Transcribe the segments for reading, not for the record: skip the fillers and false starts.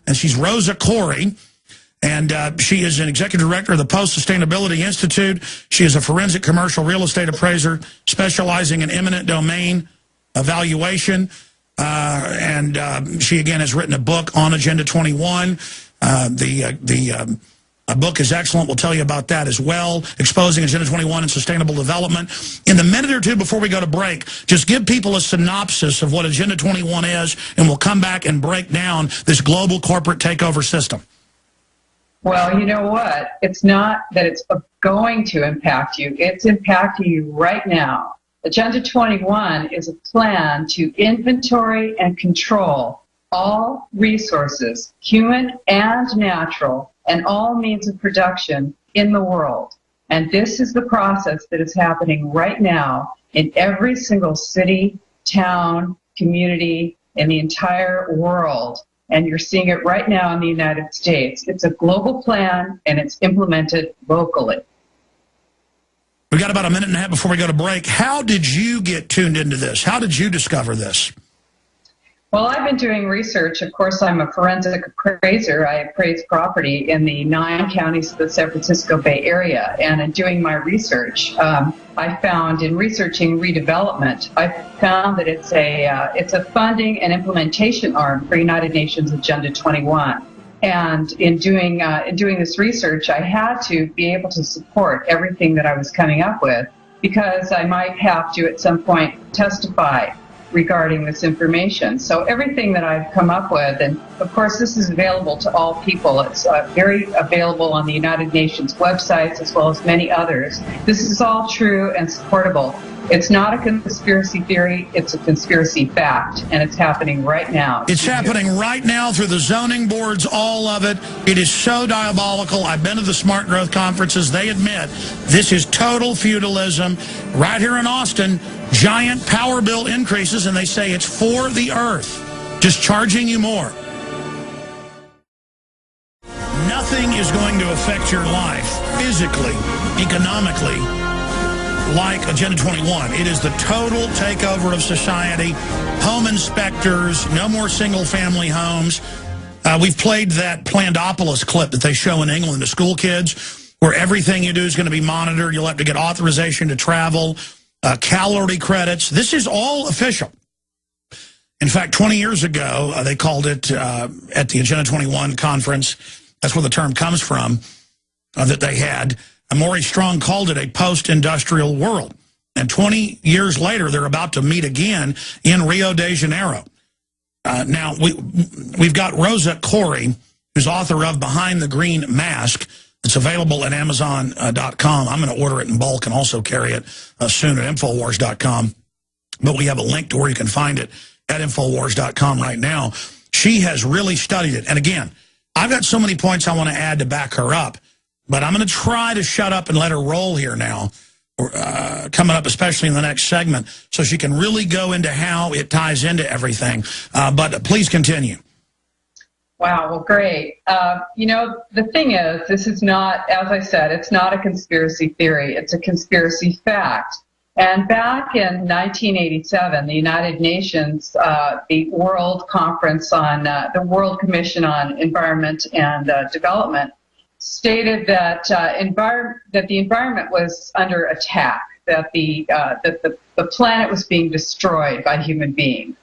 and she's Rosa Koire. And she is an executive director of the Post-Sustainability Institute. She is a forensic commercial real estate appraiser specializing in eminent domain evaluation. She, again, has written a book on Agenda 21. A book is excellent. We'll tell you about that as well, exposing Agenda 21 and sustainable development. In the minute or two before we go to break, just give people a synopsis of what Agenda 21 is, and we'll come back and break down this global corporate takeover system. Well, you know what? It's not that it's going to impact you. It's impacting you right now. Agenda 21 is a plan to inventory and control all resources, human and natural, and all means of production in the world. And this is the process that is happening right now in every single city, town, community, in the entire world. And you're seeing it right now in the United States. It's a global plan, and it's implemented locally. We've got about a minute and a half before we go to break. How did you get tuned into this? How did you discover this? Well, I've been doing research. Of course, I'm a forensic appraiser. I appraise property in the 9 counties of the San Francisco Bay Area. And in doing my research, I found in researching redevelopment, I found that it's a funding and implementation arm for United Nations Agenda 21. And in doing this research, I had to be able to support everything that I was coming up with, because I might have to at some point testify regarding this information. So everything that I've come up with, and of course this is available to all people. It's very available on the United Nations websites as well as many others. This is all true and supportable. It's not a conspiracy theory, it's a conspiracy fact, and it's happening right now. It's happening right now through the zoning boards, all of it. It is so diabolical. I've been to the Smart Growth conferences. They admit this is total feudalism. Right here in Austin, giant power bill increases, and they say it's for the earth, just charging you more. Nothing is going to affect your life physically, economically, like Agenda 21. It is the total takeover of society. Home inspectors, no more single-family homes. We've played that Plandopolis clip that they show in England to school kids, where everything you do is going to be monitored. You'll have to get authorization to travel, calorie credits. This is all official. In fact, 20 years ago, they called it, at the Agenda 21 conference, that's where the term comes from, that they had, Maurice Strong called it a post-industrial world. And 20 years later, they're about to meet again in Rio de Janeiro. Now, we've got Rosa Koire, who's author of Behind the Green Mask. It's available at Amazon.com. I'm going to order it in bulk and also carry it soon at Infowars.com. But we have a link to where you can find it at Infowars.com right now. She has really studied it. And again, I've got so many points I want to add to back her up. But I'm going to try to shut up and let her roll here now, coming up, especially in the next segment, so she can really go into how it ties into everything. But please continue. Wow, well, great. You know, the thing is, this is not, as I said, it's not a conspiracy theory. It's a conspiracy fact. And back in 1987, the United Nations, the World Conference on, the World Commission on Environment and Development, stated that that the environment was under attack, that the planet was being destroyed by human beings,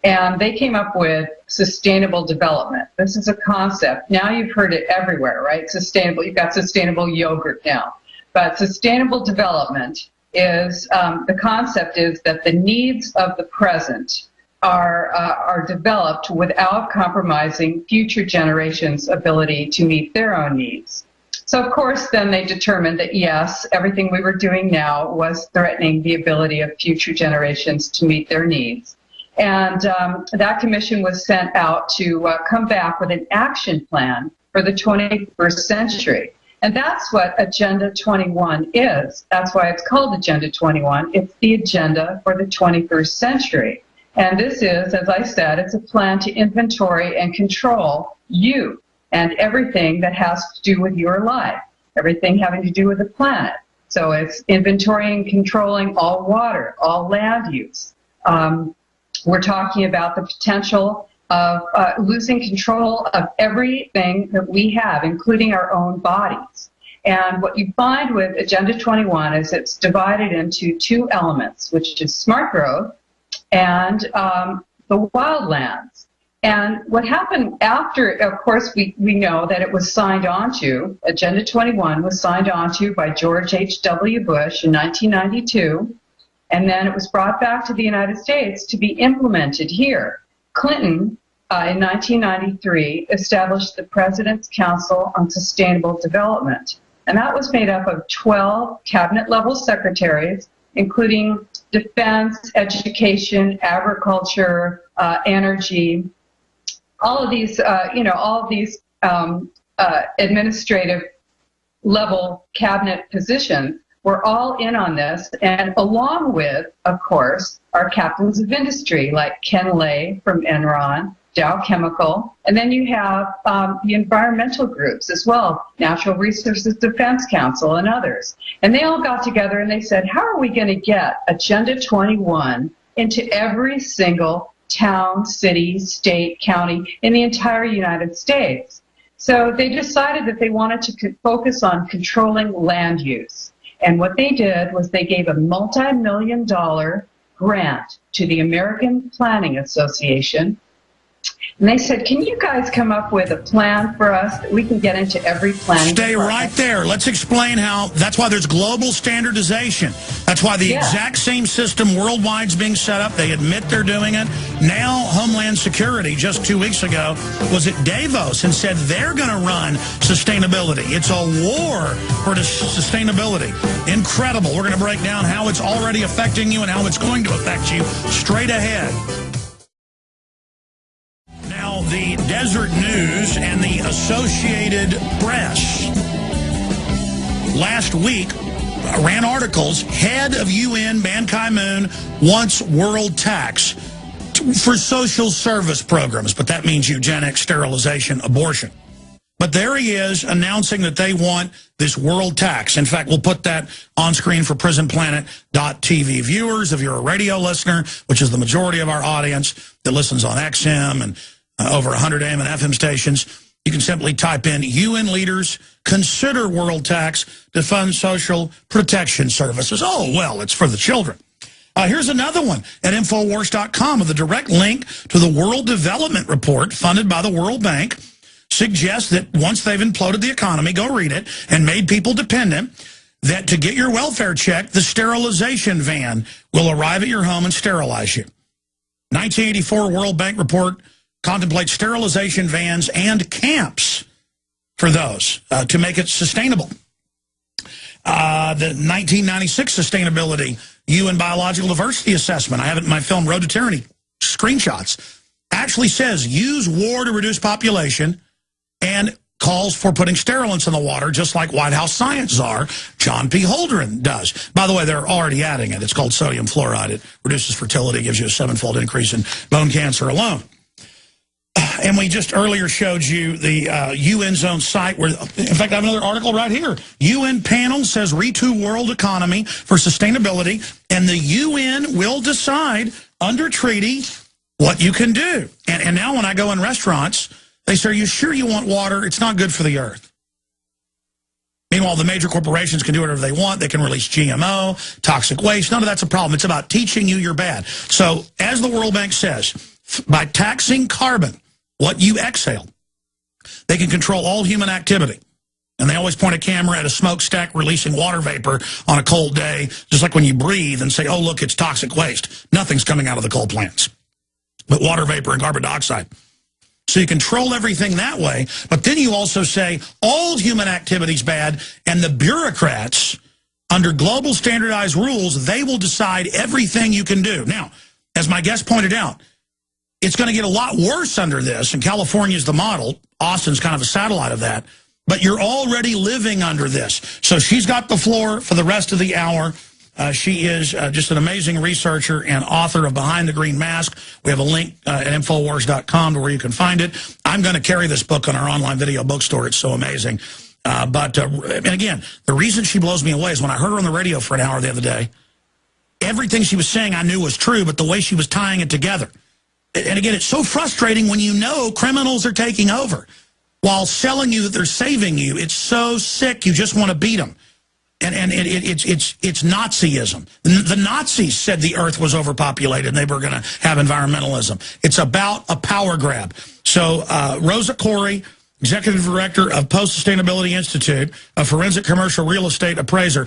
and they came up with sustainable development. This is a concept. Now you've heard it everywhere, right? Sustainable. You've got sustainable yogurt now, but sustainable development is the concept is that the needs of the present are developed without compromising future generations' ability to meet their own needs. So, of course, then they determined that, yes, everything we were doing now was threatening the ability of future generations to meet their needs. And that commission was sent out to come back with an action plan for the 21st century. And that's what Agenda 21 is. That's why it's called Agenda 21. It's the agenda for the 21st century. And this is, as I said, it's a plan to inventory and control you and everything that has to do with your life, everything having to do with the planet. So it's inventorying and controlling all water, all land use. We're talking about the potential of losing control of everything that we have, including our own bodies. And what you find with Agenda 21 is it's divided into two elements, which is smart growth and the wildlands. And what happened after, of course, we know that it was signed onto, Agenda 21 was signed onto by George H.W. Bush in 1992, and then it was brought back to the United States to be implemented here. Clinton, in 1993, established the President's Council on Sustainable Development. And that was made up of 12 cabinet-level secretaries, including defense, education, agriculture, energy, all of these, administrative level cabinet positions were all in on this, and along with, of course, our captains of industry like Ken Lay from Enron, Dow Chemical, and then you have the environmental groups as well, Natural Resources Defense Council and others. And they all got together and they said, how are we going to get Agenda 21 into every single town, city, state, county in the entire United States? So they decided that they wanted to focus on controlling land use. And what they did was they gave a multi-million-dollar grant to the American Planning Association. And they said, can you guys come up with a plan for us that we can get into every planning Stay department? right there. Let's explain how. That's why there's global standardization. That's why the exact same system worldwide is being set up. They admit they're doing it. Now, Homeland Security, just 2 weeks ago, was at Davos and said they're going to run sustainability. It's a war for sustainability. Incredible. We're going to break down how it's already affecting you and how it's going to affect you straight ahead. Now, the Desert News and the Associated Press last week ran articles. Head of UN, Ban Ki-moon, wants world tax for social service programs, but that means eugenics, sterilization, abortion. But there he is announcing that they want this world tax. In fact, we'll put that on screen for prisonplanet.tv viewers. If you're a radio listener, which is the majority of our audience that listens on XM and over 100 AM and FM stations, you can simply type in UN leaders consider world tax to fund social protection services. Oh, well, it's for the children. Here's another one at Infowars.com with a direct link to the World Development Report funded by the World Bank. Suggests that once they've imploded the economy, go read it, and made people dependent, that to get your welfare check, the sterilization van will arrive at your home and sterilize you. 1984 World Bank report contemplates sterilization vans and camps for those to make it sustainable. The 1996 Sustainability UN Biological Diversity Assessment, I have it in my film Road to Tyranny, screenshots, actually says use war to reduce population and calls for putting sterilants in the water, just like White House science czar John P. Holdren does. By the way, they're already adding it. It's called sodium fluoride. It reduces fertility, gives you a 7-fold increase in bone cancer alone. And we just earlier showed you the UN's own site where, in fact, I have another article right here. UN panel says retool world economy for sustainability, and the UN will decide under treaty what you can do. And now when I go in restaurants, they say, are you sure you want water? It's not good for the earth. Meanwhile, the major corporations can do whatever they want. They can release GMO, toxic waste. None of that's a problem. It's about teaching you you're bad. So as the World Bank says, by taxing carbon, what you exhale, they can control all human activity. And they always point a camera at a smokestack releasing water vapor on a cold day, just like when you breathe and say, oh, look, it's toxic waste. Nothing's coming out of the coal plants but water vapor and carbon dioxide. So you control everything that way, but then you also say all human activity is bad, and the bureaucrats, under global standardized rules, they will decide everything you can do. Now, as my guest pointed out, it's going to get a lot worse under this, and California is the model. Austin's kind of a satellite of that, but you're already living under this. So she's got the floor for the rest of the hour. She is just an amazing researcher and author of Behind the Green Mask. We have a link at Infowars.com to where you can find it. I'm going to carry this book on our online video bookstore. It's so amazing. And again, the reason she blows me away is when I heard her on the radio for an hour the other day, everything she was saying I knew was true, but the way she was tying it together. And again, it's so frustrating when you know criminals are taking over while selling you that they're saving you. It's so sick, you just want to beat them. And it's Nazism. The Nazis said the earth was overpopulated and they were going to have environmentalism. It's about a power grab. So Rosa Koire, Executive Director of Post-Sustainability Institute, a forensic commercial real estate appraiser,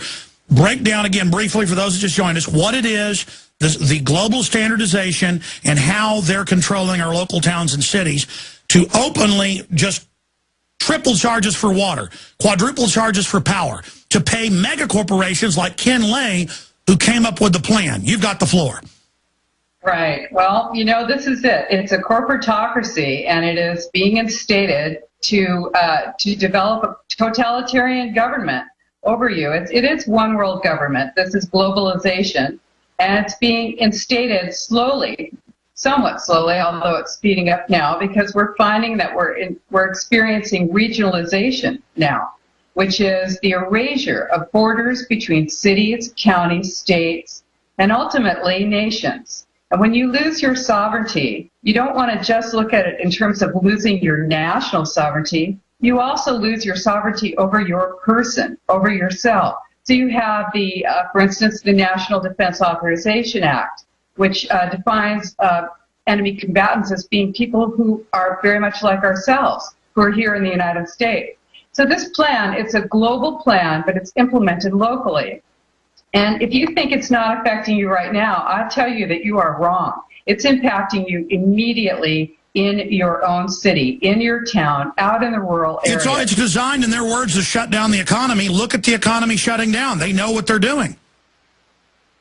break down again briefly for those that just joined us what it is, the global standardization, and how they're controlling our local towns and cities to openly just triple charges for water, quadruple charges for power, to pay mega corporations like Ken Lay, who came up with the plan. You've got the floor. Right. Well, you know, this is it. It's a corporatocracy, and it is being instated to develop a totalitarian government over you. It is one world government. This is globalization, and it's being instated slowly, somewhat slowly, although it's speeding up now, because we're finding that we're experiencing regionalization now, which is the erasure of borders between cities, counties, states, and ultimately nations. And when you lose your sovereignty, you don't want to just look at it in terms of losing your national sovereignty. You also lose your sovereignty over your person, over yourself. So you have for instance, the National Defense Authorization Act, which defines enemy combatants as being people who are very much like ourselves, who are here in the United States. So this plan, it's a global plan, but it's implemented locally. And if you think it's not affecting you right now, I tell you that you are wrong. It's impacting you immediately in your own city, in your town, out in the rural areas. It's designed, in their words, to shut down the economy. Look at the economy shutting down. They know what they're doing.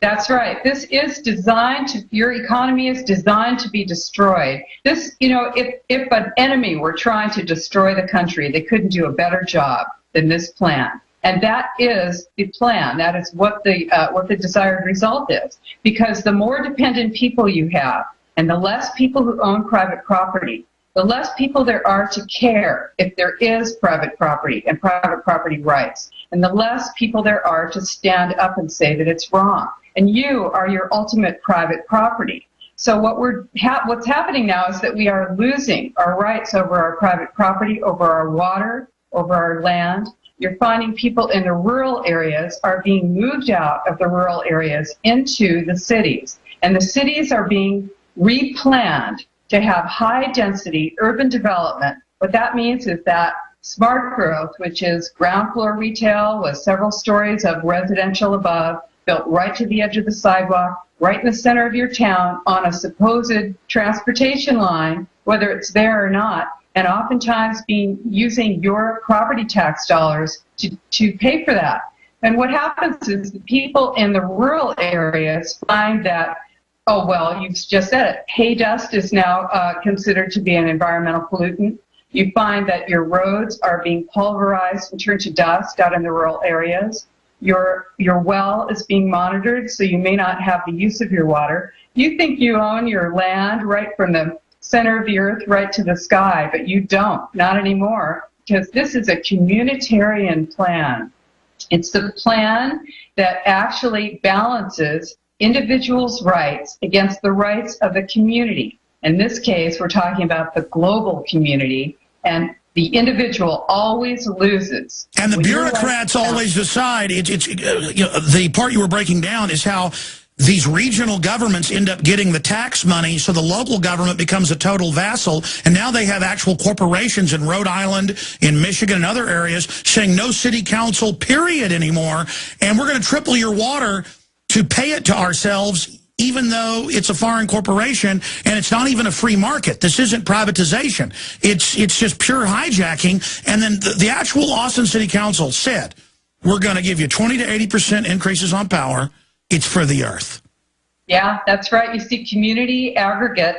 That's right. This is designed to, your economy is designed to be destroyed. This, you know, if an enemy were trying to destroy the country, they couldn't do a better job than this plan. And that is the plan. That is what the desired result is. Because the more dependent people you have, and the less people who own private property, the less people there are to care if there is private property and private property rights, and the less people there are to stand up and say that it's wrong. And you are your ultimate private property. So what's happening now is that we are losing our rights over our private property, over our water, over our land. You're finding people in the rural areas are being moved out of the rural areas into the cities. And the cities are being replanned to have high-density urban development. What that means is that smart growth, which is ground floor retail with several stories of residential above, built right to the edge of the sidewalk, right in the center of your town, on a supposed transportation line, whether it's there or not, and oftentimes using your property tax dollars to pay for that. And what happens is the people in the rural areas find that, oh, well, you've just said it, hay dust is now considered to be an environmental pollutant. You find that your roads are being pulverized and turned to dust out in the rural areas. Your well is being monitored, so you may not have the use of your water. You think you own your land right from the center of the earth right to the sky, but you don't, not anymore, because this is a communitarian plan. It's the plan that actually balances individuals' rights against the rights of the community. In this case, we're talking about the global community, and the individual always loses. And the bureaucrats always decide. The part you were breaking down is how these regional governments end up getting the tax money, so the local government becomes a total vassal, and now they have actual corporations in Rhode Island, in Michigan, and other areas saying no city council, period, anymore, and we're going to triple your water to pay it to ourselves, even though it's a foreign corporation, and it's not even a free market. This isn't privatization. It's just pure hijacking. And then the actual Austin City Council said, we're going to give you 20 to 80% increases on power. It's for the earth. Yeah, that's right. You see community aggregate,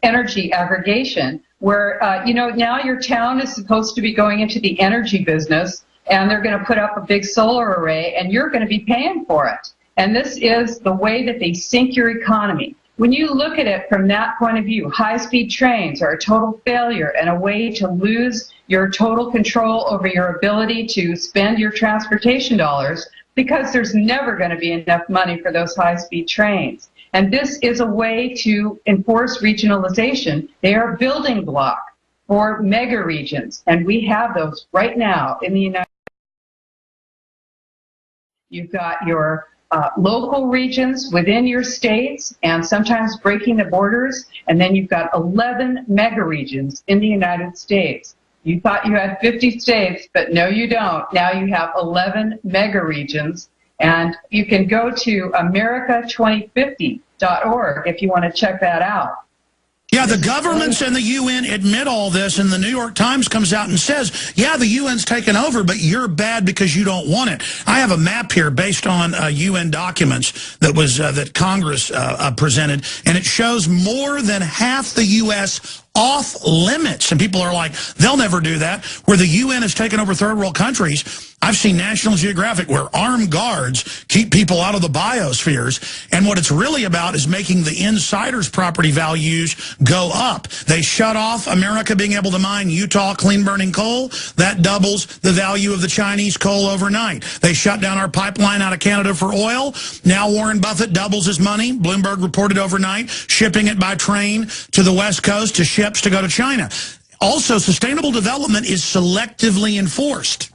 energy aggregation, where, now your town is supposed to be going into the energy business, and they're going to put up a big solar array, and you're going to be paying for it. And this is the way that they sink your economy. When you look at it from that point of view, high-speed trains are a total failure and a way to lose your total control over your ability to spend your transportation dollars, because there's never going to be enough money for those high-speed trains. And this is a way to enforce regionalization. They are a building block for mega regions, and we have those right now in the United States. You've got your local regions within your states and sometimes breaking the borders, and then you've got 11 mega regions in the United States. You thought you had 50 states, but no, you don't. Now you have 11 mega regions, and you can go to America2050.org if you want to check that out. Yeah, the governments and the UN admit all this, and the New York Times comes out and says, yeah, the UN's taken over, but you're bad because you don't want it. I have a map here based on UN documents that was that Congress presented, and it shows more than half the U.S. off limits. And people are like, they'll never do that. Where the UN has taken over third world countries, I've seen National Geographic where armed guards keep people out of the biospheres. And what it's really about is making the insiders' property values go up. They shut off America being able to mine Utah clean-burning coal. That doubles the value of the Chinese coal overnight. They shut down our pipeline out of Canada for oil. Now Warren Buffett doubles his money. Bloomberg reported overnight, shipping it by train to the West Coast to ships to go to China. Also, sustainable development is selectively enforced.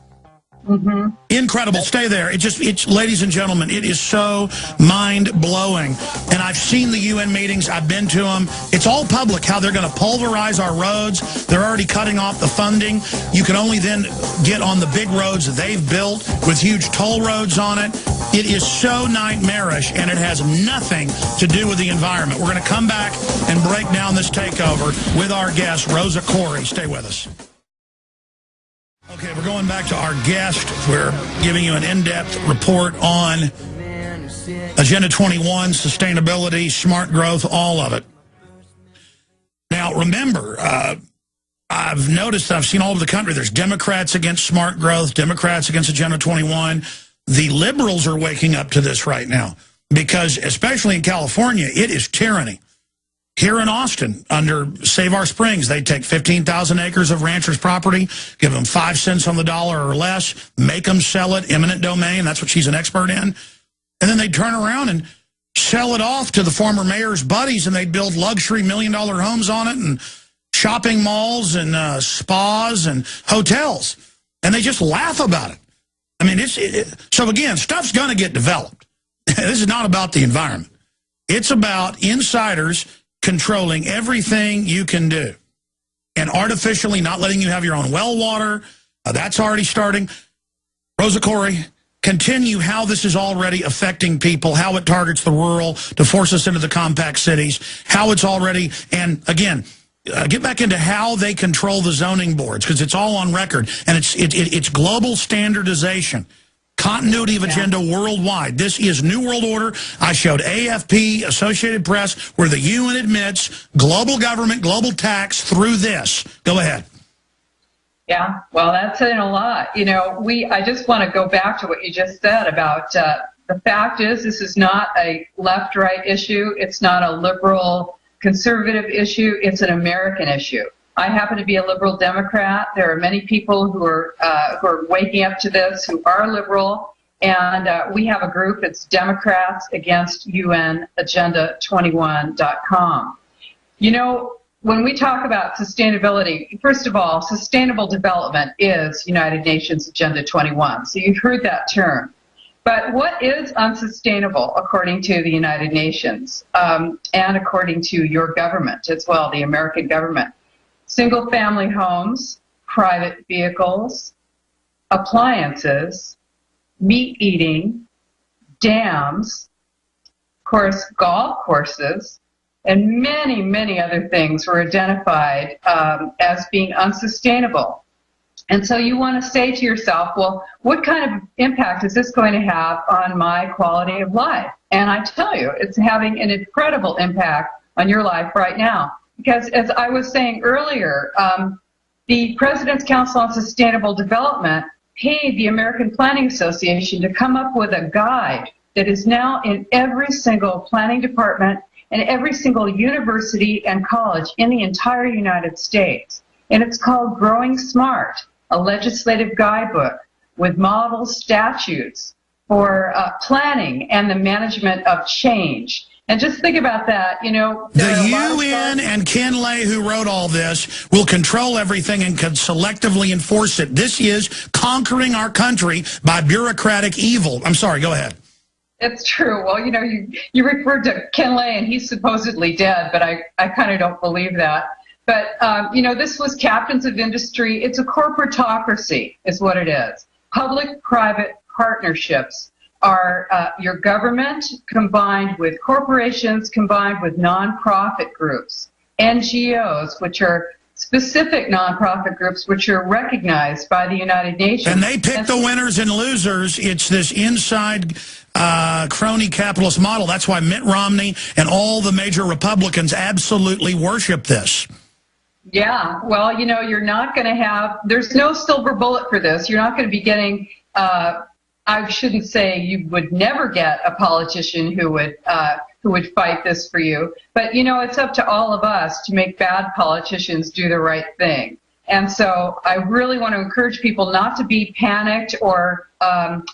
Mm-hmm. Incredible. Stay there. It's ladies and gentlemen, it is so mind-blowing. And I've seen the UN meetings. I've been to them. It's all public, how they're going to pulverize our roads. They're already cutting off the funding. You can only then get on the big roads that they've built with huge toll roads on it. It is so nightmarish, and it has nothing to do with the environment. We're going to come back and break down this takeover with our guest, Rosa Koire. Stay with us. Okay, we're going back to our guest. We're giving you an in-depth report on Agenda 21, sustainability, smart growth, all of it. Now, remember, I've noticed, I've seen all over the country, there's Democrats against smart growth, Democrats against Agenda 21. The liberals are waking up to this right now because, especially in California, it is tyranny. Here in Austin, under Save Our Springs, they take 15,000 acres of ranchers' property, give them 5 cents on the dollar or less, make them sell it, eminent domain, that's what she's an expert in, and then they turn around and sell it off to the former mayor's buddies, and they build luxury million-dollar homes on it, and shopping malls, and spas, and hotels, and they just laugh about it. I mean, so again, stuff's going to get developed. This is not about the environment. It's about insiders controlling everything you can do and artificially not letting you have your own well water. That's already starting. Rosa Koire, continue how this is already affecting people, how it targets the rural to force us into the compact cities, how it's already, and again, get back into how they control the zoning boards, because it's all on record, and it's global standardization. Continuity of agenda worldwide. This is New World Order. I showed AFP, Associated Press, where the UN admits global government, global tax through this. Go ahead. Yeah, well, that's saying a lot. You know, I just want to go back to what you just said about the fact is this is not a left-right issue. It's not a liberal conservative issue. It's an American issue. I happen to be a liberal Democrat. There are many people who are waking up to this who are liberal, and we have a group. It's Democrats Against UN Agenda21.com. You know, when we talk about sustainability, first of all, sustainable development is United Nations Agenda 21. So you've heard that term. But what is unsustainable according to the United Nations and according to your government as well, the American government? Single-family homes, private vehicles, appliances, meat eating, dams, of course, golf courses, and many, many other things were identified as being unsustainable. And so you want to say to yourself, well, what kind of impact is this going to have on my quality of life? And I tell you, it's having an incredible impact on your life right now. Because as I was saying earlier, the President's Council on Sustainable Development paid the American Planning Association to come up with a guide that is now in every single planning department and every single university and college in the entire United States. And it's called Growing Smart, a legislative guidebook with model statutes for planning and the management of change. And just think about that, you know. The UN and Ken Lay, who wrote all this, will control everything and can selectively enforce it. This is conquering our country by bureaucratic evil. I'm sorry, go ahead. It's true. Well, you know, you referred to Ken Lay, and he's supposedly dead, but I kind of don't believe that. But, you know, this was captains of industry. It's a corporatocracy is what it is. Public-private partnerships are your government combined with corporations, combined with nonprofit groups, NGOs, which are specific nonprofit groups which are recognized by the United Nations. And they pick the winners and losers. It's this inside crony capitalist model. That's why Mitt Romney and all the major Republicans absolutely worship this. Yeah, well, you know, you're not going to have, there's no silver bullet for this. You're not going to be getting, I shouldn't say you would never get a politician who would fight this for you. But, you know, it's up to all of us to make bad politicians do the right thing. And so I really want to encourage people not to be panicked or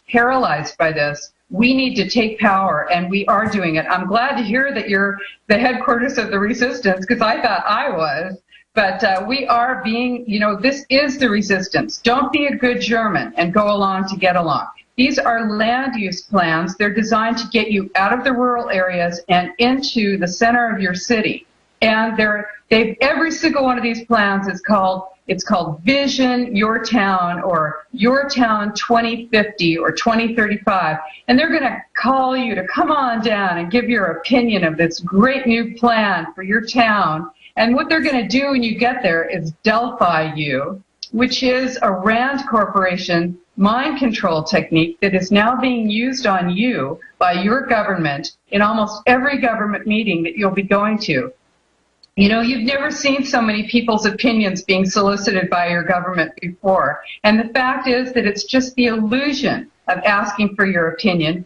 paralyzed by this. We need to take power, and we are doing it. I'm glad to hear that you're the headquarters of the resistance, because I thought I was. But we are being, you know, this is the resistance. Don't be a good German and go along to get along. These are land use plans. They're designed to get you out of the rural areas and into the center of your city. And every single one of these plans is called Vision Your Town or Your Town 2050 or 2035. And they're going to call you to come on down and give your opinion of this great new plan for your town. And what they're going to do when you get there is Delphi you, which is a Rand Corporation mind control technique that is now being used on you by your government in almost every government meeting that you'll be going to. You know, you've never seen so many people's opinions being solicited by your government before. And the fact is that it's just the illusion of asking for your opinion.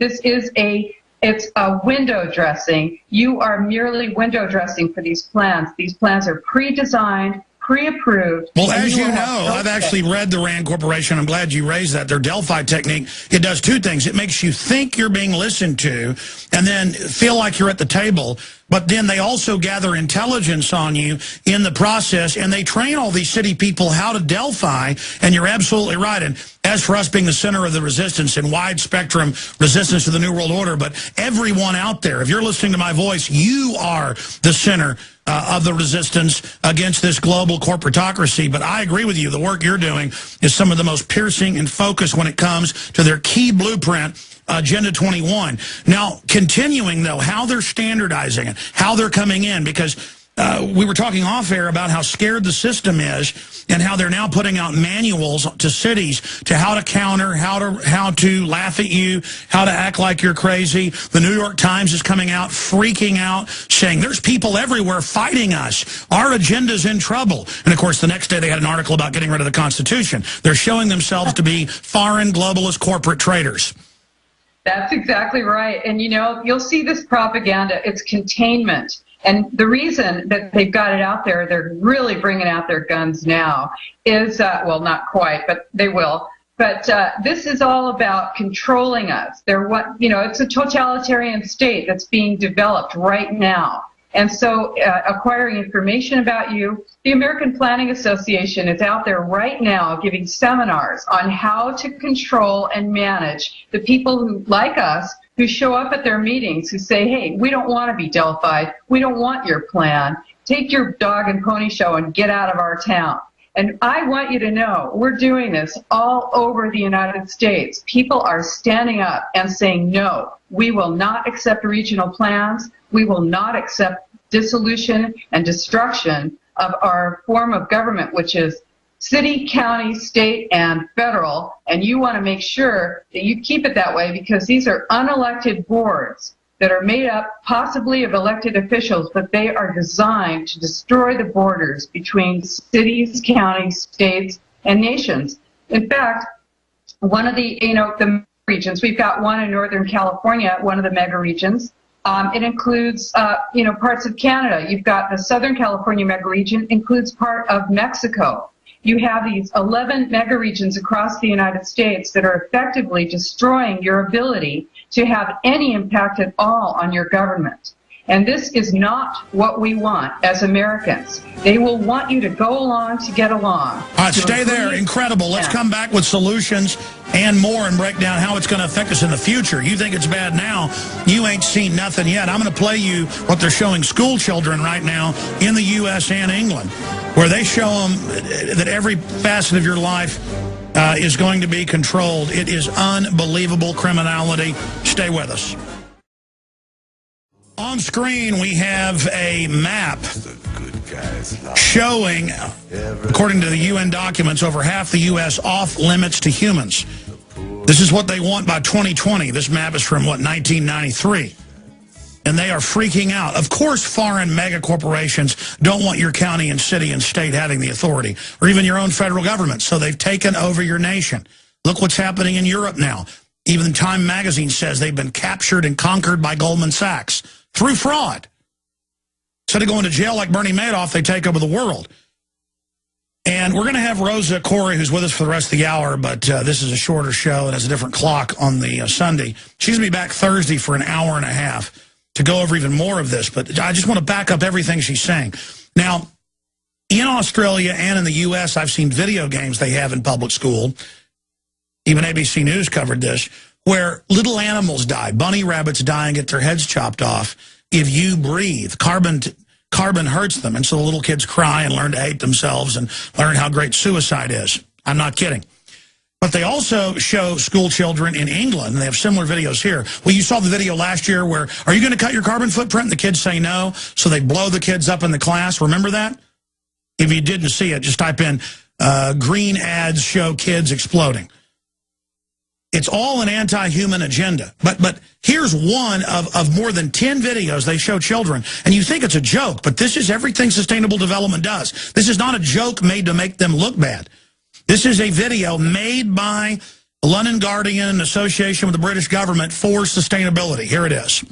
It's a window dressing. You are merely window dressing for these plans. These plans are pre-designed, pre-approved. Well, as you know, I've actually read the Rand Corporation. I'm glad you raised that. Their Delphi technique, it does two things. It makes you think you're being listened to and then feel like you're at the table. But then they also gather intelligence on you in the process, and they train all these city people how to Delphi, and you're absolutely right. And as for us being the center of the resistance and wide spectrum resistance to the New World Order, but everyone out there, if you're listening to my voice, you are the center of the resistance against this global corporatocracy. But I agree with you. The work you're doing is some of the most piercing and focused when it comes to their key blueprint, Agenda 21. Now, continuing, though, how they're standardizing it, how they're coming in, because we were talking off air about how scared the system is and how they're now putting out manuals to cities to how to counter, how to laugh at you, how to act like you're crazy. The New York Times is coming out, freaking out, saying there's people everywhere fighting us. Our agenda's in trouble. And, of course, the next day they had an article about getting rid of the Constitution. They're showing themselves to be foreign globalist corporate traitors. That's exactly right. And, you know, you'll see this propaganda. It's containment. And the reason that they've got it out there, they're really bringing out their guns now, is, well, not quite, but they will. But this is all about controlling us. It's a totalitarian state that's being developed right now. And so acquiring information about you, the American Planning Association is out there right now giving seminars on how to control and manage the people who, like us, who show up at their meetings, who say, hey, we don't want to be Delphi'd. We don't want your plan. Take your dog and pony show and get out of our town. And I want you to know we're doing this all over the United States. People are standing up and saying, no, we will not accept regional plans. We will not accept dissolution and destruction of our form of government, which is city, county, state, and federal. And you want to make sure that you keep it that way, because these are unelected boards that are made up possibly of elected officials, but they are designed to destroy the borders between cities, counties, states, and nations. In fact, one of the regions, we've got one in Northern California, one of the mega regions. It includes, parts of Canada. You've got the Southern California mega region, includes part of Mexico. You have these 11 mega regions across the United States that are effectively destroying your ability to have any impact at all on your government. And this is not what we want as Americans. They will want you to go along to get along. All right, stay there. Incredible. Let's come back with solutions and more and break down how it's going to affect us in the future. You think it's bad now. You ain't seen nothing yet. I'm going to play you what they're showing school children right now in the U.S. and England, where they show them that every facet of your life is going to be controlled. It is unbelievable criminality. Stay with us. On screen, we have a map showing, according to the UN documents, over half the U.S. off limits to humans. This is what they want by 2020. This map is from, what, 1993. And they are freaking out. Of course, foreign mega corporations don't want your county and city and state having the authority, or even your own federal government. So they've taken over your nation. Look what's happening in Europe now. Even Time magazine says they've been captured and conquered by Goldman Sachs through fraud. Instead of going to jail like Bernie Madoff, they take over the world. And we're going to have Rosa Koire, who's with us for the rest of the hour, but this is a shorter show and has a different clock on the Sunday. She's going to be back Thursday for an hour and a half to go over even more of this. But I just want to back up everything she's saying. Now, in Australia and in the U.S., I've seen video games they have in public school. Even ABC News covered this, where little animals die. Bunny rabbits die and get their heads chopped off. If you breathe, carbon hurts them. And so the little kids cry and learn to hate themselves and learn how great suicide is. I'm not kidding. But they also show school children in England, and they have similar videos here. Well, you saw the video last year where, are you going to cut your carbon footprint? And the kids say no, so they blow the kids up in the class. Remember that? If you didn't see it, just type in green ads show kids exploding. It's all an anti-human agenda. But here's one of more than 10 videos they show children. And you think it's a joke, but this is everything sustainable development does. This is not a joke made to make them look bad. This is a video made by the London Guardian in association with the British government for sustainability. Here it is.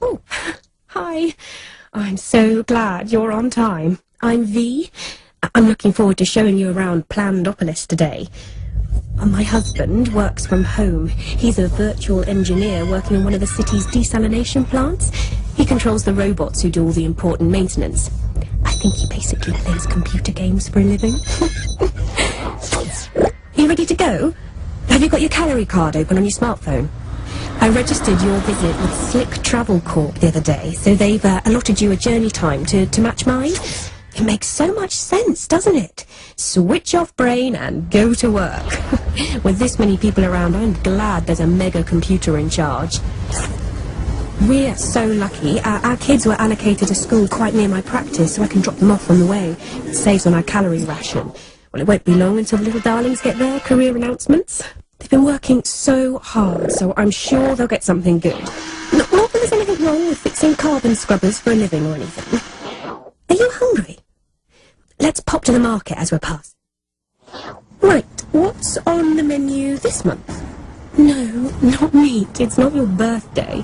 Oh, hi. I'm so glad you're on time. I'm V. I'm looking forward to showing you around Plandopolis today. My husband works from home. He's a virtual engineer working on one of the city's desalination plants. He controls the robots who do all the important maintenance. I think he basically plays computer games for a living. Are you ready to go? Have you got your calorie card open on your smartphone? I registered your visit with Slick Travel Corp the other day, so they've allotted you a journey time to match mine. It makes so much sense, doesn't it? Switch off brain and go to work. With this many people around, I'm glad there's a mega computer in charge. We're so lucky. Our kids were allocated a school quite near my practice, so I can drop them off on the way. It saves on our calorie ration. Well, it won't be long until the little darlings get their career announcements. They've been working so hard, so I'm sure they'll get something good. Not that there's anything wrong with fixing carbon scrubbers for a living or anything. Are you hungry? Let's pop to the market as we're passing. Right, what's on the menu this month? No, not meat. It's not your birthday.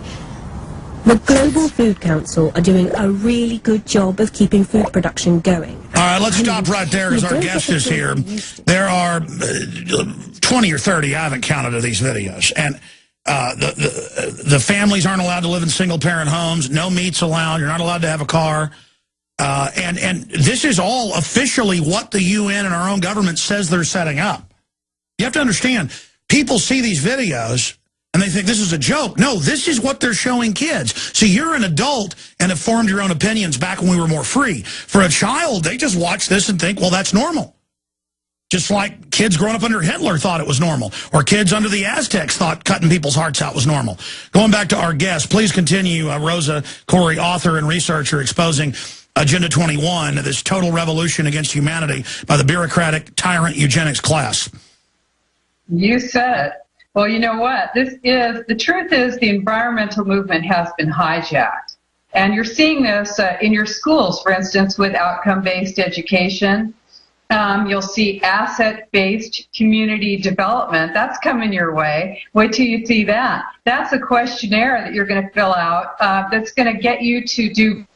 The Global Food Council are doing a really good job of keeping food production going. All right, let's stop right there because our guest is here. There are 20 or 30, I haven't counted, of these videos. And the families aren't allowed to live in single-parent homes. No meat's allowed. You're not allowed to have a car. And this is all officially what the UN and our own government says they're setting up. You have to understand, people see these videos and they think this is a joke. No, this is what they're showing kids. So you're an adult and have formed your own opinions back when we were more free. For a child, they just watch this and think, well, that's normal. Just like kids growing up under Hitler thought it was normal. Or kids under the Aztecs thought cutting people's hearts out was normal. Going back to our guest, please continue. Rosa Koire, author and researcher, exposing Agenda 21, this total revolution against humanity by the bureaucratic tyrant eugenics class. You said it. Well, you know what? The truth is the environmental movement has been hijacked. And you're seeing this in your schools, for instance, with outcome-based education. You'll see asset-based community development. That's coming your way. Wait till you see that. That's a questionnaire that you're going to fill out that's going to get you to do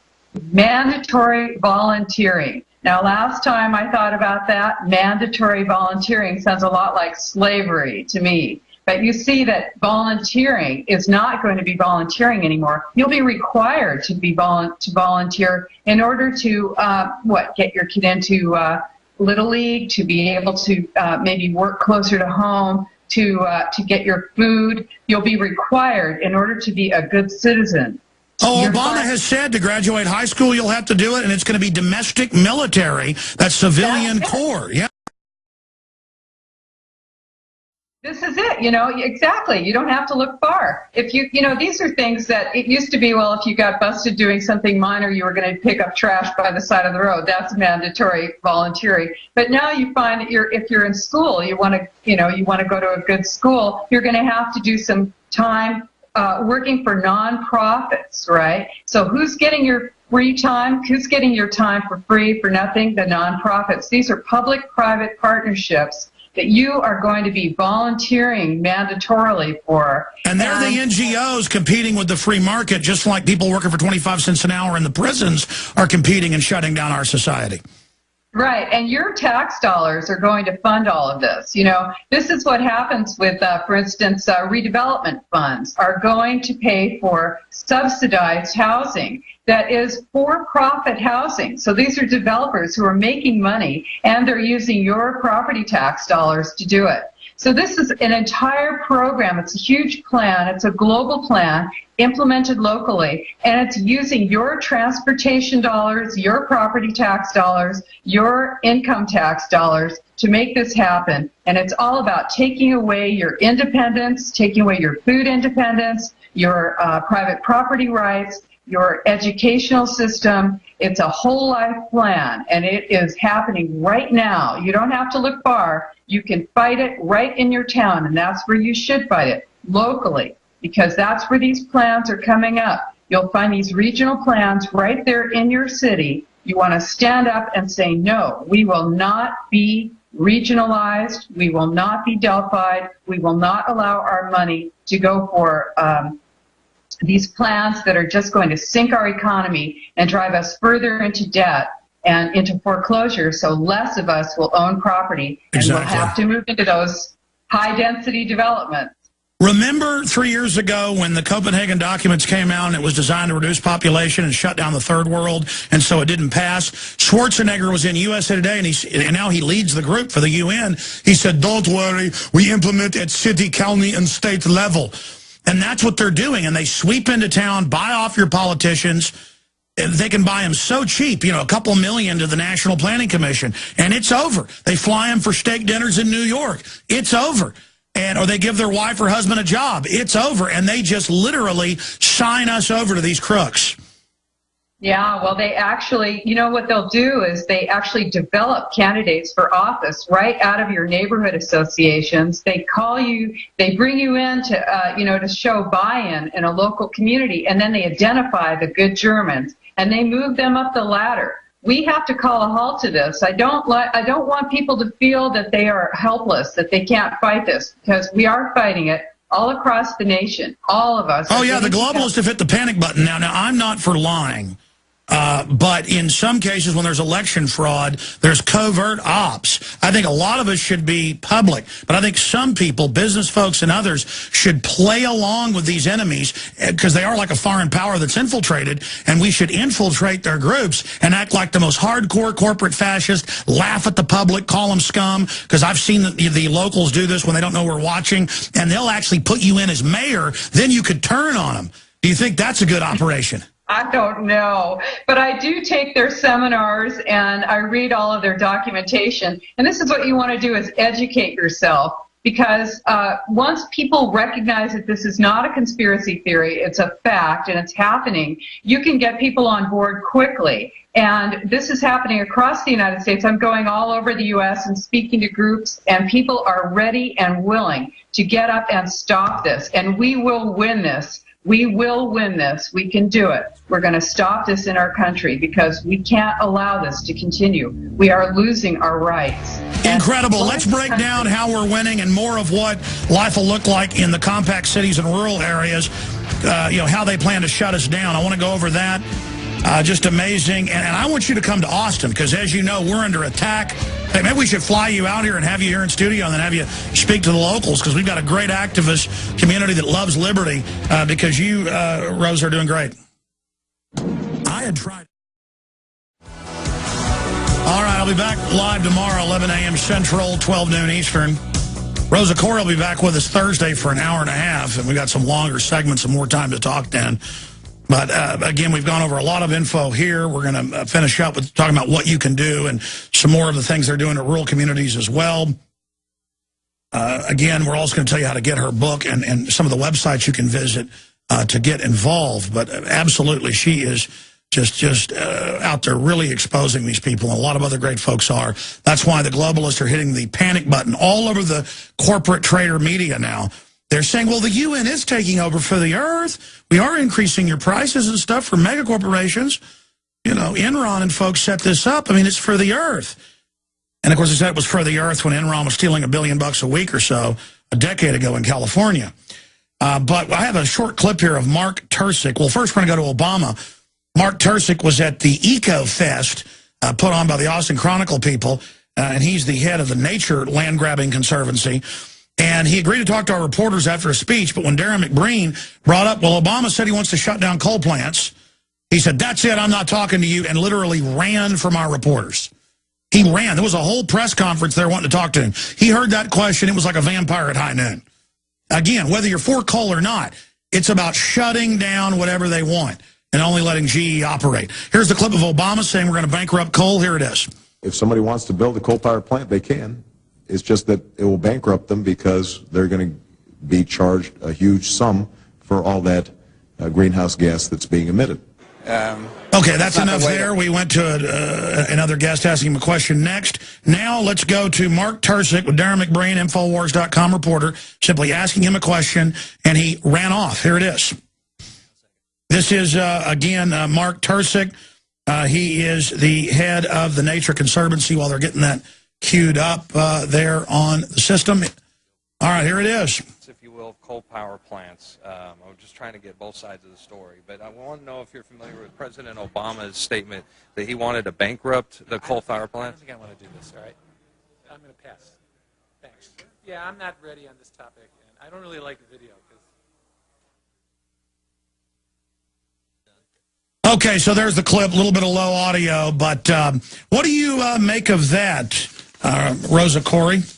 mandatory volunteering. Now, last time I thought about that, mandatory volunteering sounds a lot like slavery to me. But you see that volunteering is not going to be volunteering anymore. You'll be required to volunteer in order to, get your kid into Little League, to be able to maybe work closer to home, to get your food. You'll be required in order to be a good citizen. Oh, Obama has said to graduate high school you'll have to do it, and it's going to be domestic military, that's civilian corps. Yeah. This is it, exactly. You don't have to look far. If these are things that it used to be, well, if you got busted doing something minor, you were going to pick up trash by the side of the road. That's mandatory volunteering. But now you find that if you're in school, you want to go to a good school, you're going to have to do some time working for nonprofits, right? So who's getting your free time? Who's getting your time for free, for nothing? The nonprofits. These are public-private partnerships that you are going to be volunteering mandatorily for. And they're the NGOs competing with the free market, just like people working for 25 cents an hour in the prisons are competing and shutting down our society. Right, and your tax dollars are going to fund all of this. This is what happens with, for instance, redevelopment funds are going to pay for subsidized housing that is for-profit housing. So these are developers who are making money, and they're using your property tax dollars to do it. So this is an entire program. It's a huge plan. It's a global plan implemented locally, and it's using your transportation dollars, your property tax dollars, your income tax dollars to make this happen. And it's all about taking away your independence, taking away your food independence, your private property rights, your educational system. It's a whole life plan, and it is happening right now. You don't have to look far. You can fight it right in your town, and that's where you should fight it, locally, because that's where these plans are coming up. You'll find these regional plans right there in your city. You want to stand up and say, no, we will not be regionalized. We will not be Delphied. We will not allow our money to go for these plans that are just going to sink our economy and drive us further into debt and into foreclosure, so less of us will own property, and we'll have to move into those high-density developments. Remember 3 years ago when the Copenhagen documents came out and it was designed to reduce population and shut down the third world, and so it didn't pass? Schwarzenegger was in USA Today, and now he leads the group for the UN. He said, don't worry, we implement at city, county, and state level. And that's what they're doing, and they sweep into town, buy off your politicians. They can buy them so cheap, a couple million to the National Planning Commission, and it's over. They fly them for steak dinners in New York. It's over. Or they give their wife or husband a job. It's over, and they just literally sign us over to these crooks. Yeah, well, they actually, what they'll do is they actually develop candidates for office right out of your neighborhood associations. They call you, they bring you in to, to show buy-in in a local community, and then they identify the good Germans, and they move them up the ladder. We have to call a halt to this. I don't want people to feel that they are helpless, that they can't fight this, because we are fighting it all across the nation, all of us. Oh, yeah, the globalists have hit the panic button now. Now, I'm not for lying. But in some cases, when there's election fraud, there's covert ops. I think a lot of us should be public, but I think some people, business folks and others, should play along with these enemies because they are like a foreign power that's infiltrated, and we should infiltrate their groups and act like the most hardcore corporate fascist, laugh at the public, call them scum, because I've seen the locals do this when they don't know we're watching, and they'll actually put you in as mayor. Then you could turn on them. Do you think that's a good operation? I don't know, but I do take their seminars and I read all of their documentation. And this is what you want to do, is educate yourself, because once people recognize that this is not a conspiracy theory, it's a fact and it's happening, you can get people on board quickly. And this is happening across the United States. I'm going all over the U.S. and speaking to groups, and people are ready and willing to get up and stop this. And we will win this. We will win this. We can do it. We're going to stop this in our country because we can't allow this to continue. We are losing our rights. Incredible. Let's break down how we're winning and more of what life will look like in the compact cities and rural areas, how they plan to shut us down. I want to go over that Just amazing. And I want you to come to Austin because, as you know, we're under attack. Hey, maybe we should fly you out here and have you here in studio and then have you speak to the locals because we've got a great activist community that loves liberty because you, Rose, are doing great. I had tried. All right, I'll be back live tomorrow, 11 a.m. Central, 12 noon Eastern. Rosa Koire will be back with us Thursday for an hour and a half, and we got some longer segments and more time to talk then. But, again, we've gone over a lot of info here. We're going to finish up with talking about what you can do and some more of the things they're doing in rural communities as well. Again, we're also going to tell you how to get her book and some of the websites you can visit to get involved. But absolutely, she is just out there really exposing these people, and a lot of other great folks are. That's why the globalists are hitting the panic button all over the corporate trader media now. They're saying, well, the UN is taking over for the earth. We are increasing your prices and stuff for mega corporations. You know, Enron and folks set this up. I mean, it's for the earth. And, of course, they said it was for the earth when Enron was stealing $1 billion a week or so a decade ago in California. But I have a short clip here of Mark Tursick. Well, first we're going to go to Obama. Mark Tursick was at the Eco Fest put on by the Austin Chronicle people, and he's the head of the Nature Land Grabbing Conservancy. And he agreed to talk to our reporters after a speech, but when Darren McBreen brought up, well, Obama said he wants to shut down coal plants, he said, that's it, I'm not talking to you, and literally ran from our reporters. He ran. There was a whole press conference there wanting to talk to him. He heard that question. It was like a vampire at high noon. Again, whether you're for coal or not, it's about shutting down whatever they want and only letting GE operate. Here's the clip of Obama saying we're going to bankrupt coal. Here it is. If somebody wants to build a coal-powered plant, they can. It's just that it will bankrupt them because they're going to be charged a huge sum for all that greenhouse gas that's being emitted. Okay, that's enough there. We went to another guest asking him a question next. Now let's go to Mark Tursick with Darren McBreen, Infowars.com reporter, simply asking him a question, and he ran off. Here it is. This is, again, Mark Tursick. He is the head of the Nature Conservancy while they're getting that queued up there on the system. All right, here it is. If you will, coal power plants. I'm just trying to get both sides of the story. But I want to know if you're familiar with President Obama's statement that he wanted to bankrupt the coal power plants. I don't think I want to do this, all right? I'm going to pass. Thanks. Yeah, I'm not ready on this topic, and I don't really like the video. Okay, so there's the clip, a little bit of low audio, but what do you make of that, Rosa Koire?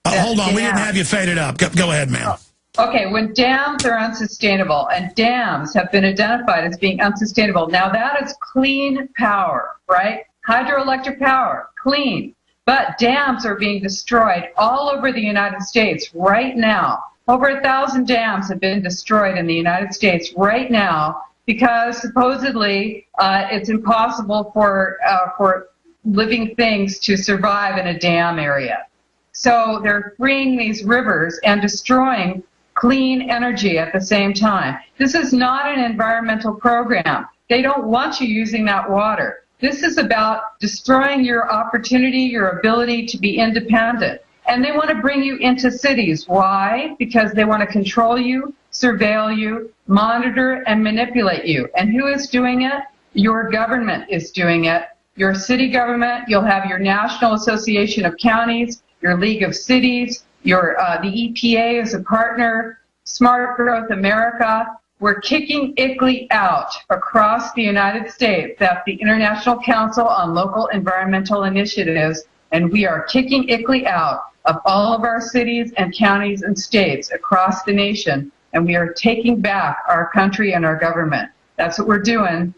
Hold on, we didn't have you faded up. Go ahead, ma'am. Okay, when dams are unsustainable, and dams have been identified as being unsustainable, now that is clean power, right? Hydroelectric power, clean. But dams are being destroyed all over the United States right now. Over 1,000 dams have been destroyed in the United States right now because supposedly it's impossible for living things to survive in a dam area. So they're freeing these rivers and destroying clean energy at the same time. This is not an environmental program. They don't want you using that water. This is about destroying your opportunity, your ability to be independent. And they want to bring you into cities. Why? Because they want to control you, surveil you, monitor, and manipulate you. And who is doing it? Your government is doing it. Your city government, you'll have your National Association of Counties, your League of Cities, your the EPA is a partner, Smart Growth America. We're kicking ICLEI out across the United States. That's the International Council on Local Environmental Initiatives. And we are kicking ICLEI out of all of our cities and counties and states across the nation, and we are taking back our country and our government. That's what we're doing.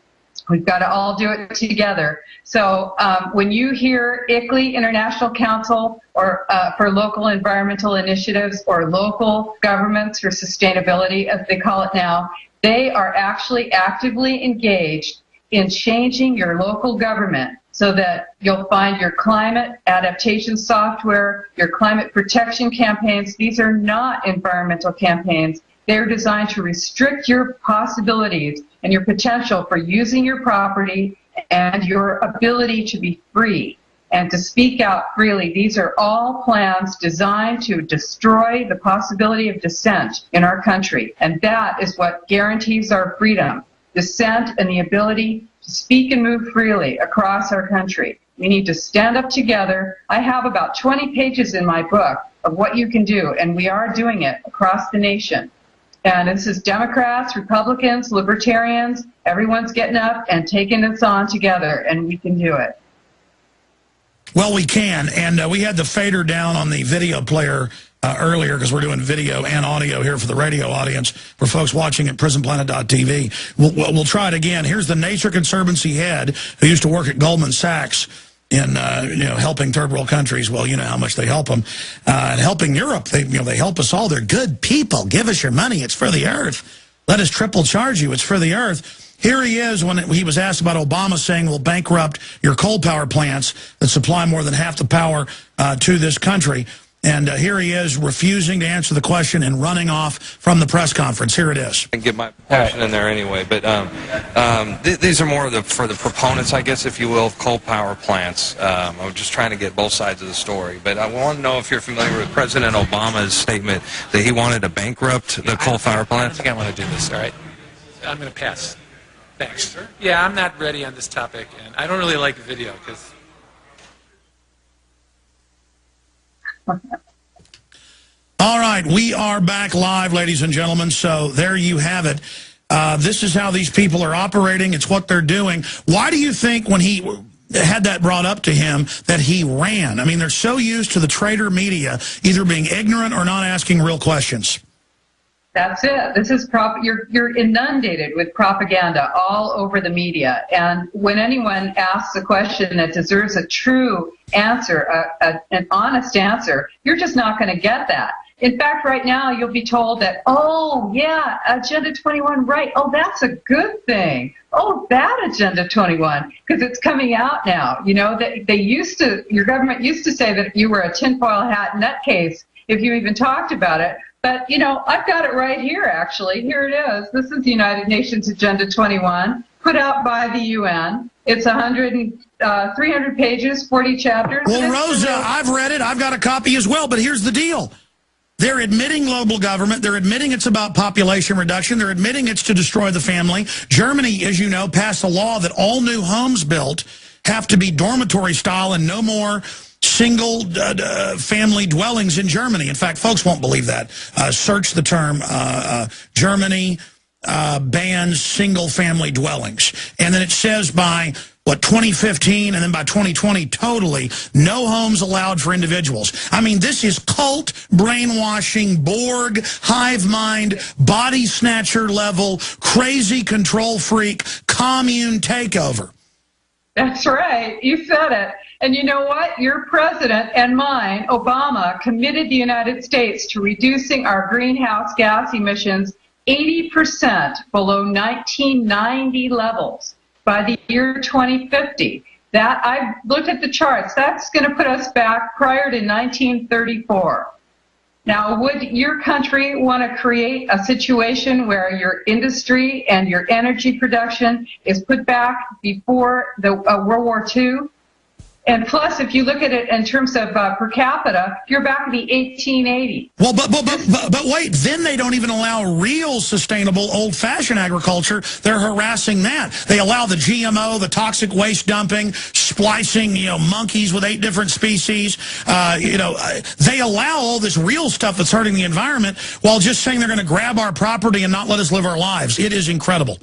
We've got to all do it together. So when you hear ICLEI, International Council or for Local Environmental Initiatives, or local governments for sustainability, as they call it now, they are actually actively engaged in changing your local government so that you'll find your climate adaptation software, your climate protection campaigns. These are not environmental campaigns. They're designed to restrict your possibilities and your potential for using your property and your ability to be free. and to speak out freely. These are all plans designed to destroy the possibility of dissent in our country, and that is what guarantees our freedom, dissent and the ability to speak and move freely across our country. We need to stand up together. I have about 20 pages in my book of what you can do, and we are doing it across the nation. And this is Democrats, Republicans, Libertarians, everyone's getting up and taking this on together, and we can do it. Well, we can, and we had the fader down on the video player earlier because we're doing video and audio here for the radio audience for folks watching at prisonplanet.tv. We'll try it again. Here's the Nature Conservancy head who used to work at Goldman Sachs in helping third world countries. Well, you know how much they help them. And helping Europe, they help us all. They're good people. Give us your money. It's for the earth. Let us triple charge you. It's for the earth. Here he is when he was asked about Obama saying we'll bankrupt your coal power plants that supply more than half the power to this country. And here he is refusing to answer the question and running off from the press conference. Here it is. I can get my question in there anyway, but these are more for the proponents, I guess, if you will, of coal power plants. I'm just trying to get both sides of the story. But I want to know if you're familiar with President Obama's statement that he wanted to bankrupt the coal power plants. I don't think I want to do this, all right? I'm going to pass. Thanks. Yeah, I'm not ready on this topic, and I don't really like video because... All right, we are back live, ladies and gentlemen, so there you have it. This is how these people are operating. It's what they're doing. Why do you think when he had that brought up to him that he ran? I mean, they're so used to the traitor media either being ignorant or not asking real questions. That's it. This is you're inundated with propaganda all over the media. And when anyone asks a question that deserves a true answer, an honest answer, you're just not going to get that. In fact, right now, you'll be told that, oh, yeah, Agenda 21, right. Oh, that's a good thing. Oh, that Agenda 21, because it's coming out now. You know, your government used to say that you were a tinfoil hat nutcase if you even talked about it. But, you know, I've got it right here, actually. Here it is. This is the United Nations Agenda 21, put out by the UN. It's 300 pages, 40 chapters. Well, Rosa, I've read it. I've got a copy as well. But here's the deal. They're admitting global government. They're admitting it's about population reduction. They're admitting it's to destroy the family. Germany, as you know, passed a law that all new homes built have to be dormitory style and no more single family dwellings in Germany. In fact, folks won't believe that. Search the term Germany bans single family dwellings. And then it says by, 2015 and then by 2020, totally no homes allowed for individuals. I mean, this is cult, brainwashing, Borg, hive mind, body snatcher level, crazy control freak, commune takeover. That's right. You said it. And you know what? Your president and mine, Obama, committed the United States to reducing our greenhouse gas emissions 80% below 1990 levels by the year 2050. That, I've looked at the charts. That's going to put us back prior to 1934. Now, would your country want to create a situation where your industry and your energy production is put back before the World War II? And plus, if you look at it in terms of per capita, you're back in the 1880s. Well, but wait, then they don't even allow real sustainable old-fashioned agriculture. They're harassing that. They allow the GMO, the toxic waste dumping, splicing, monkeys with 8 different species. They allow all this real stuff that's hurting the environment while just saying they're going to grab our property and not let us live our lives. It is incredible.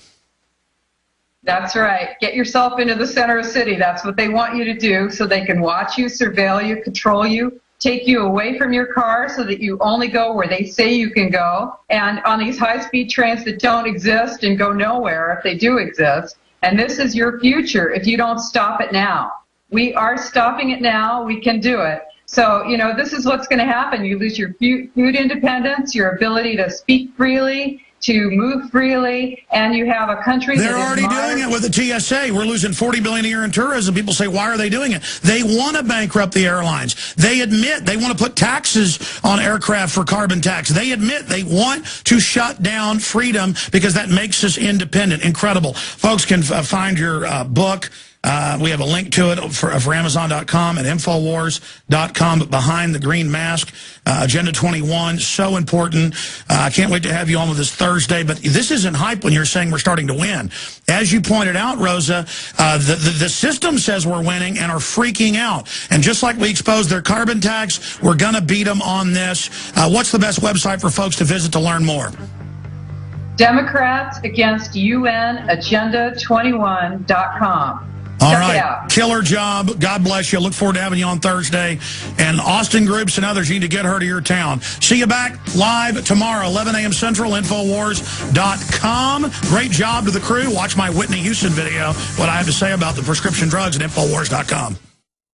That's right. Get yourself into the center of the city. That's what they want you to do so they can watch you, surveil you, control you, take you away from your car so that you only go where they say you can go. And on these high-speed trains that don't exist and go nowhere if they do exist. And this is your future if you don't stop it now. We are stopping it now. We can do it. So, this is what's going to happen. You lose your food independence, your ability to speak freely, to move freely, and you have a country They're already doing it with the TSA. We're losing $40 billion a year in tourism. People say, why are they doing it? They want to bankrupt the airlines. They admit they want to put taxes on aircraft for carbon tax. They admit they want to shut down freedom because that makes us independent. Incredible. Folks can find your book We have a link to it for Amazon.com and Infowars.com. But behind the green mask, Agenda 21, so important. I can't wait to have you on with this Thursday. But this isn't hype when you're saying we're starting to win. As you pointed out, Rosa, the system says we're winning and are freaking out. And just like we exposed their carbon tax, we're going to beat them on this. What's the best website for folks to visit to learn more? Democrats Against UN Agenda21.com. All right. Killer job. God bless you. Look forward to having you on Thursday. And Austin Groups and others, you need to get her to your town. See you back live tomorrow, 11 a.m. Central, Infowars.com. Great job to the crew. Watch my Whitney Houston video, what I have to say about the prescription drugs at Infowars.com.